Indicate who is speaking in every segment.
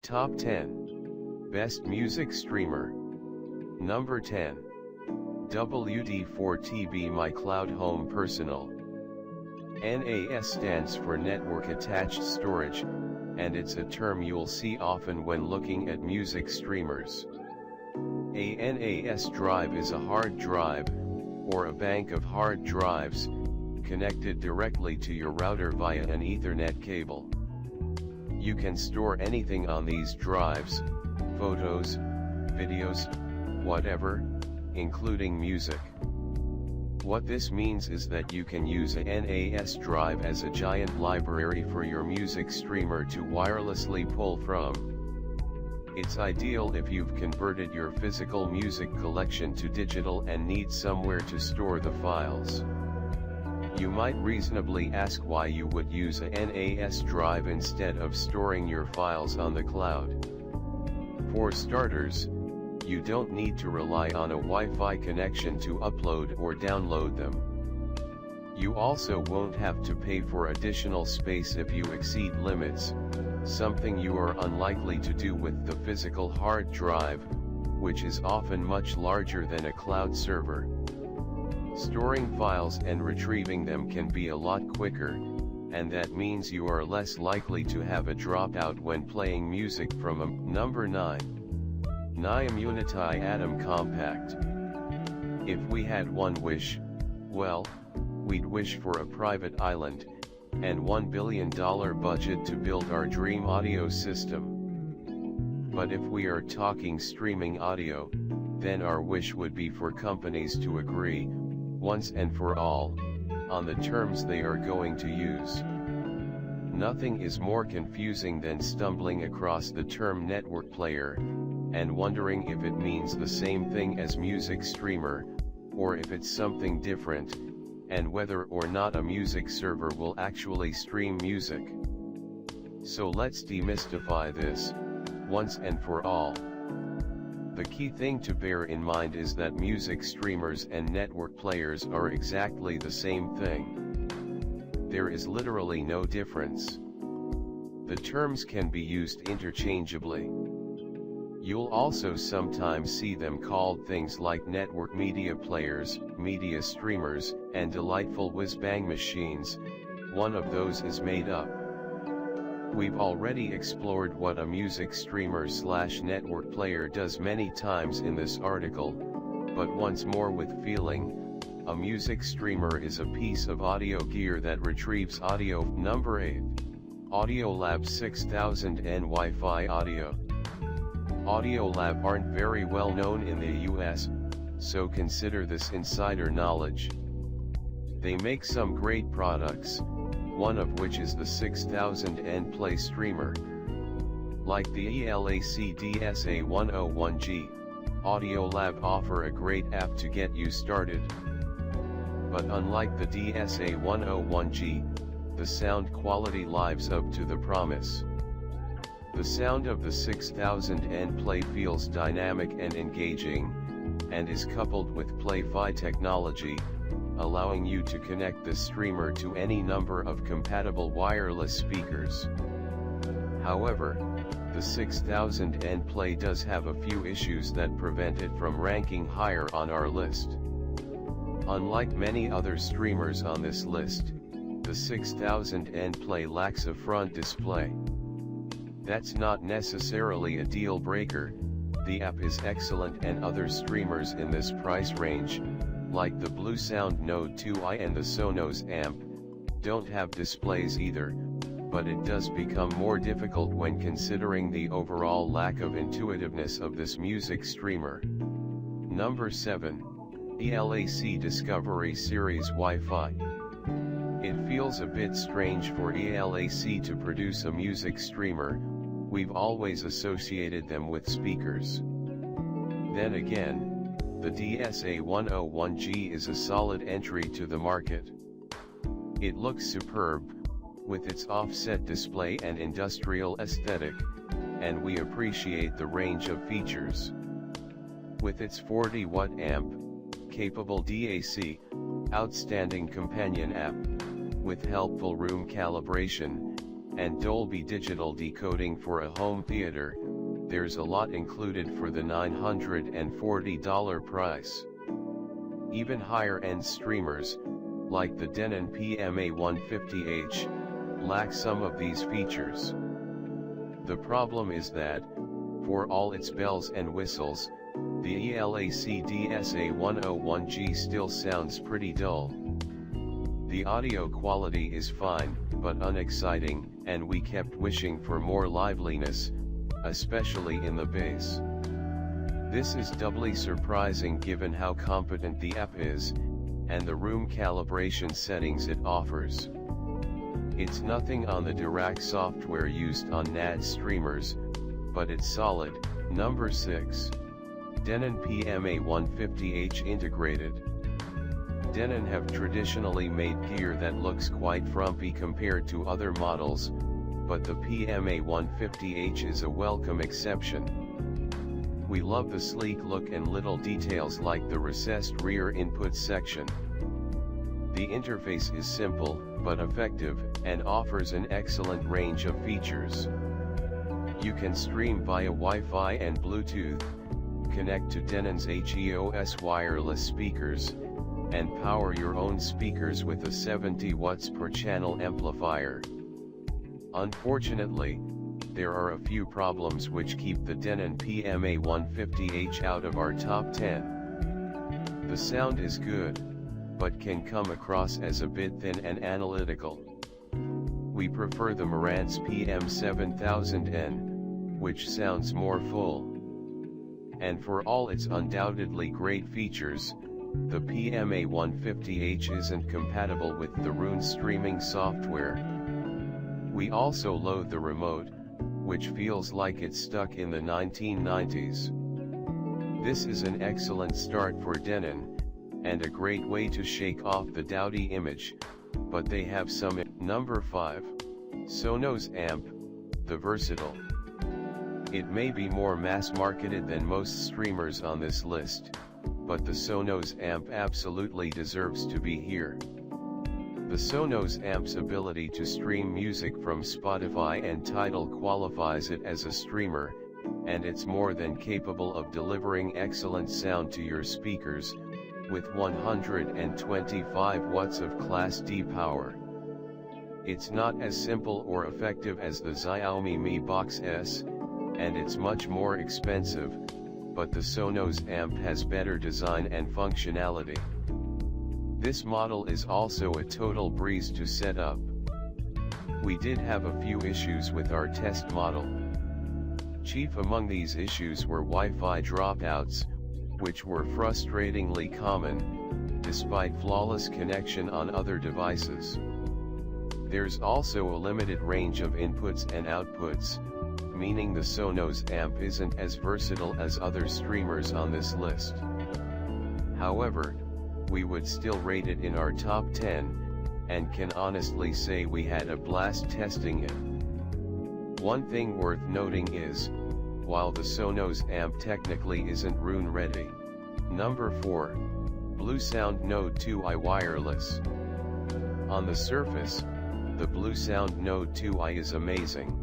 Speaker 1: Top 10 Best Music Streamer. Number 10. WD-4TB My Cloud Home Personal. NAS stands for Network Attached Storage, and it's a term you'll see often when looking at music streamers. A NAS drive is a hard drive, or a bank of hard drives, connected directly to your router via an Ethernet cable. You can store anything on these drives, photos, videos, whatever, including music. What this means is that you can use a NAS drive as a giant library for your music streamer to wirelessly pull from. It's ideal if you've converted your physical music collection to digital and need somewhere to store the files. You might reasonably ask why you would use a NAS drive instead of storing your files on the cloud. For starters, you don't need to rely on a Wi-Fi connection to upload or download them. You also won't have to pay for additional space if you exceed limits, something you are unlikely to do with the physical hard drive, which is often much larger than a cloud server. Storing files and retrieving them can be a lot quicker, and that means you are less likely to have a dropout when playing music from a. Number 9. Naim Uniti Atom Compact. If we had one wish, well, we'd wish for a private island, and $1 billion budget to build our dream audio system. But if we are talking streaming audio, then our wish would be for companies to agree, once and for all, on the terms they are going to use. Nothing is more confusing than stumbling across the term network player, and wondering if it means the same thing as music streamer, or if it's something different, and whether or not a music server will actually stream music. So let's demystify this, once and for all. The key thing to bear in mind is that music streamers and network players are exactly the same thing. There is literally no difference. The terms can be used interchangeably. You'll also sometimes see them called things like network media players, media streamers, and delightful whiz-bang machines. One of those is made up. We've already explored what a music streamer/network player does many times in this article, but once more with feeling, a music streamer is a piece of audio gear that retrieves audio. Number 8. Audiolab 6000N Wi-Fi Audio. Audiolab aren't very well known in the US, so consider this insider knowledge. They make some great products, one of which is the 6000N Play Streamer. Like the Elac DSA-101G, Audiolab offer a great app to get you started. But unlike the DSA-101G, the sound quality lives up to the promise. The sound of the 6000N Play feels dynamic and engaging, and is coupled with Play-Fi technology, allowing you to connect the streamer to any number of compatible wireless speakers. However, the 6000N Play does have a few issues that prevent it from ranking higher on our list. Unlike many other streamers on this list, the 6000N Play lacks a front display. That's not necessarily a deal breaker. The app is excellent, and other streamers in this price range, like the Bluesound Node 2i and the Sonos Amp, don't have displays either, but it does become more difficult when considering the overall lack of intuitiveness of this music streamer. Number 7. Elac Discovery Series Wi-Fi. It feels a bit strange for Elac to produce a music streamer. We've always associated them with speakers. Then again, the DSA-101G is a solid entry to the market. It looks superb, with its offset display and industrial aesthetic, and we appreciate the range of features. With its 40-watt amp, capable DAC, outstanding companion app, with helpful room calibration, and Dolby Digital decoding for a home theater. There's a lot included for the $940 price. Even higher-end streamers, like the Denon PMA-150H, lack some of these features. The problem is that, for all its bells and whistles, the Elac DSA-101G still sounds pretty dull. The audio quality is fine, but unexciting, and we kept wishing for more liveliness, especially in the bass. This is doubly surprising given how competent the app is, and the room calibration settings it offers. It's nothing on the Dirac software used on NAD streamers, but it's solid. Number 6. Denon PMA-150H integrated. Denon have traditionally made gear that looks quite frumpy compared to other models, but the PMA-150H is a welcome exception. We love the sleek look and little details like the recessed rear input section. The interface is simple, but effective, and offers an excellent range of features. You can stream via Wi-Fi and Bluetooth, connect to Denon's HEOS wireless speakers, and power your own speakers with a 70 watts per channel amplifier. Unfortunately, there are a few problems which keep the Denon PMA-150H out of our top 10. The sound is good, but can come across as a bit thin and analytical. We prefer the Marantz PM7000N, which sounds more full. And for all its undoubtedly great features, the PMA-150H isn't compatible with the Roon streaming software. We also loathe the remote, which feels like it's stuck in the 1990s. This is an excellent start for Denon, and a great way to shake off the dowdy image, but they have some. Number 5. Sonos Amp, the Versatile. It may be more mass-marketed than most streamers on this list, but the Sonos Amp absolutely deserves to be here. The Sonos Amp's ability to stream music from Spotify and Tidal qualifies it as a streamer, and it's more than capable of delivering excellent sound to your speakers, with 125 watts of Class D power. It's not as simple or effective as the Xiaomi Mi Box S, and it's much more expensive, but the Sonos Amp has better design and functionality. This model is also a total breeze to set up. We did have a few issues with our test model. Chief among these issues were Wi-Fi dropouts, which were frustratingly common, despite flawless connection on other devices. There's also a limited range of inputs and outputs, meaning the Sonos Amp isn't as versatile as other streamers on this list. However, we would still rate it in our top 10, and can honestly say we had a blast testing it. One thing worth noting is, while the Sonos Amp technically isn't Roon ready. Number 4. Bluesound Node 2i Wireless. On the surface, the Bluesound Node 2i is amazing.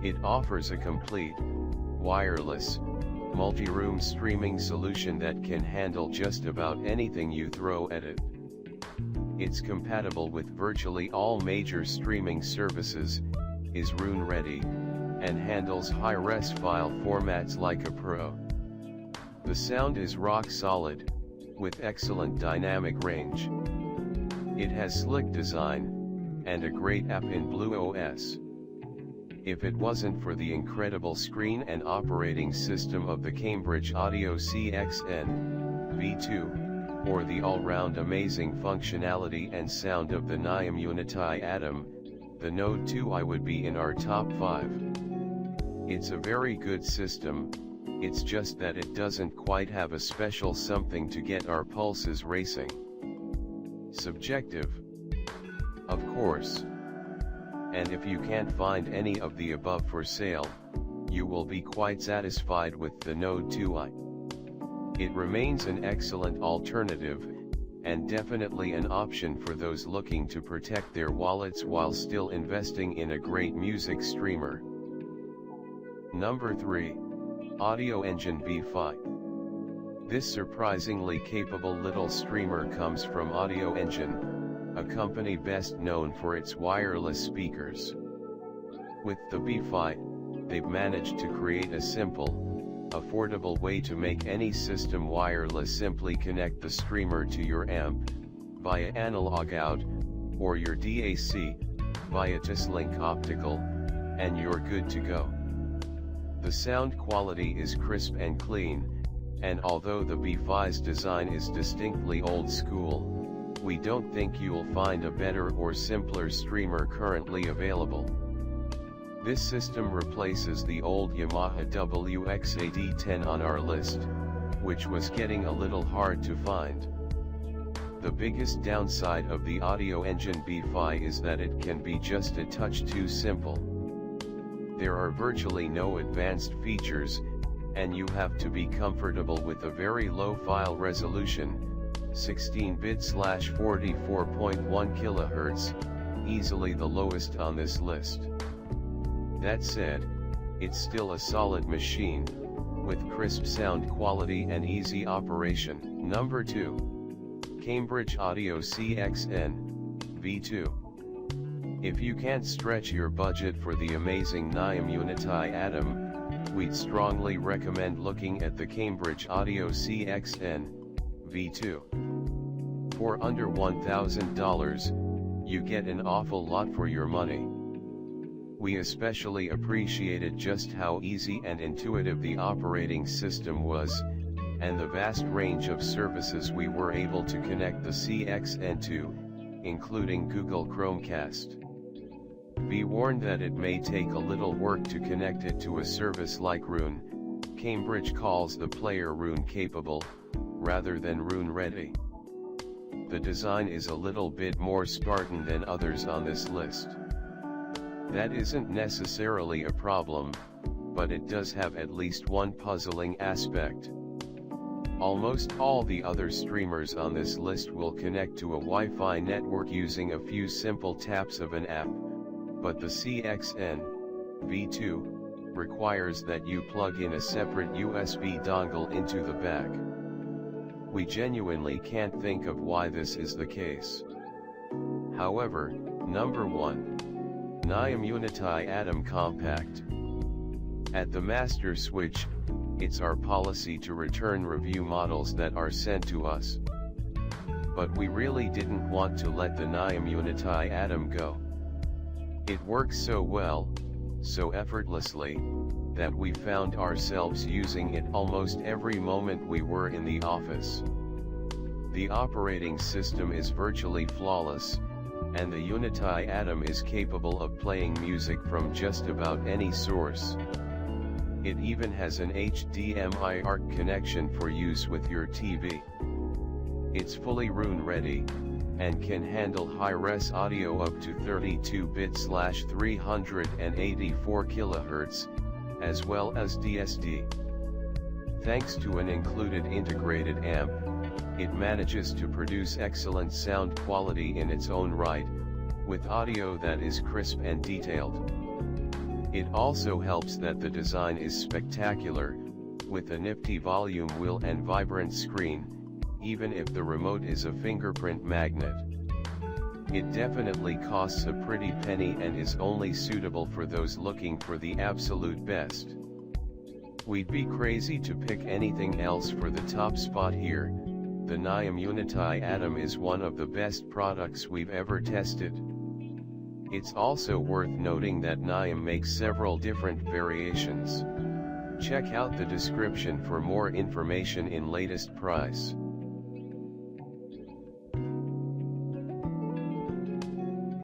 Speaker 1: It offers a complete, wireless, multi-room streaming solution that can handle just about anything you throw at it. It's compatible with virtually all major streaming services, is Roon ready, and handles high-res file formats like a pro. The sound is rock solid, with excellent dynamic range. It has slick design, and a great app in BlueOS. If it wasn't for the incredible screen and operating system of the Cambridge Audio CXN V2, or the all-round amazing functionality and sound of the Naim Uniti Atom, the Node 2i would be in our top 5. It's a very good system, it's just that it doesn't quite have a special something to get our pulses racing. Subjective, of course. And if you can't find any of the above for sale, you will be quite satisfied with the Node 2i. It remains an excellent alternative, and definitely an option for those looking to protect their wallets while still investing in a great music streamer. Number 3. Audioengine B5. This surprisingly capable little streamer comes from Audioengine, a company best known for its wireless speakers. With the B5, they've managed to create a simple, affordable way to make any system wireless. Simply connect the streamer to your amp, via analog out, or your DAC, via Toslink optical, and you're good to go. The sound quality is crisp and clean, and although the B5's design is distinctly old school, we don't think you'll find a better or simpler streamer currently available. This system replaces the old Yamaha WX-AD10 on our list, which was getting a little hard to find. The biggest downside of the Audioengine B5 is that it can be just a touch too simple. There are virtually no advanced features, and you have to be comfortable with a very low file resolution, 16-bit/44.1 kHz, easily the lowest on this list. That said, it's still a solid machine, with crisp sound quality and easy operation. Number 2. Cambridge Audio CXN V2. If you can't stretch your budget for the amazing Naim Uniti Atom, we'd strongly recommend looking at the Cambridge Audio CXN V2. For under $1,000, you get an awful lot for your money. We especially appreciated just how easy and intuitive the operating system was, and the vast range of services we were able to connect the CXN to, including Google Chromecast. Be warned that it may take a little work to connect it to a service like Roon. Cambridge calls the player Roon capable, rather than Roon ready. The design is a little bit more Spartan than others on this list. That isn't necessarily a problem, but it does have at least one puzzling aspect. Almost all the other streamers on this list will connect to a Wi-Fi network using a few simple taps of an app, but the CXN V2 requires that you plug in a separate USB dongle into the back. We genuinely can't think of why this is the case. However, number 1. Naim Uniti Atom Compact. At the master switch, it's our policy to return review models that are sent to us. But we really didn't want to let the Naim Uniti Atom go. It works so well, so effortlessly, that we found ourselves using it almost every moment we were in the office. The operating system is virtually flawless, and the Uniti Atom is capable of playing music from just about any source. It even has an HDMI ARC connection for use with your TV. It's fully Roon ready, and can handle high-res audio up to 32-bit/384 kHz, as well as DSD. Thanks to an included integrated amp, it manages to produce excellent sound quality in its own right, with audio that is crisp and detailed. It also helps that the design is spectacular, with a nifty volume wheel and vibrant screen, even if the remote is a fingerprint magnet. It definitely costs a pretty penny and is only suitable for those looking for the absolute best. We'd be crazy to pick anything else for the top spot here. The Naim Uniti Atom is one of the best products we've ever tested. It's also worth noting that Naim makes several different variations. Check out the description for more information in latest price.